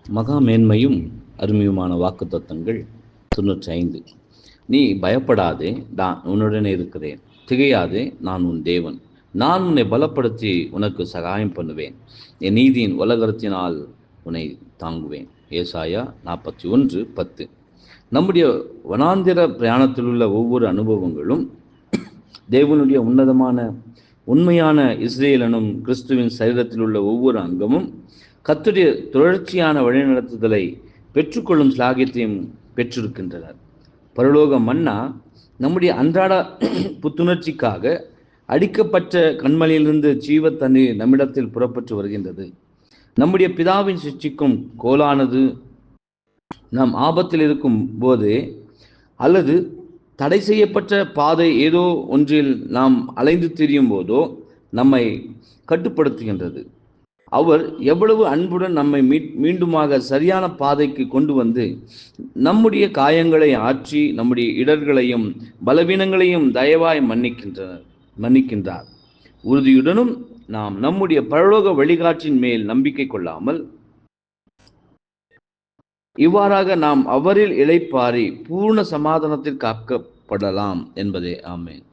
மகா மேன்மையும் அருமையுமான வாக்குத்தத்தங்கள் 95. நீ பயப்படாதே, நான் உன்னுடனே இருக்கிறேன். திகையாதே, நான் உன் தேவன். நான் உன்னை பலப்படுத்தி உனக்கு சகாயம் பண்ணுவேன். என் நீதியின் உலகத்தினால் உன்னை தாங்குவேன். ஏசாயா 41:10. நம்முடைய வனாந்திர பிரயாணத்தில் உள்ள ஒவ்வொரு அனுபவங்களும் தேவனுடைய உண்மையான இஸ்ரேல் எனும் கிறிஸ்துவின் சரீரத்தில் உள்ள ஒவ்வொரு அங்கமும் கர்த்தருடைய தொடர்ச்சியான வழிநடத்துதலை பெற்றுக்கொள்ளும் ஸ்லாகியத்தையும் பெற்றிருக்கின்றனர். பரலோக மன்னா நம்முடைய அன்றாட புத்துணர்ச்சிக்காக அடிக்கப்பட்ட கண்மலையிலிருந்து ஜீவ தண்ணீர் நம்மிடத்தில் புறப்பட்டு வருகின்றது. நம்முடைய பிதாவின் சிருஷ்டிக்கும் கோலானது நாம் ஆபத்தில் இருக்கும் போதே அல்லது தடை செய்யப்பட்ட பாதை ஏதோ ஒன்றில் நாம் அலைந்து திரியும் போதோ நம்மை கட்டுப்படுத்துகின்றது. அவர் எவ்வளவு அன்புடன் நம்மை மீண்டுமாக சரியான பாதைக்கு கொண்டு வந்து நம்முடைய காயங்களை ஆற்றி நம்முடைய இடர்களையும் பலவீனங்களையும் தயவாய் மன்னிக்கின்றார். உறுதியுடனும் நாம் நம்முடைய பரலோக வழிகாட்டின் மேல் நம்பிக்கை கொள்ளாமல் இவ்வாறாக நாம் அவரில் இளைப்பாரி பூர்ண சமாதானத்தில் காக்கப்படலாம் என்பதே. ஆமென்.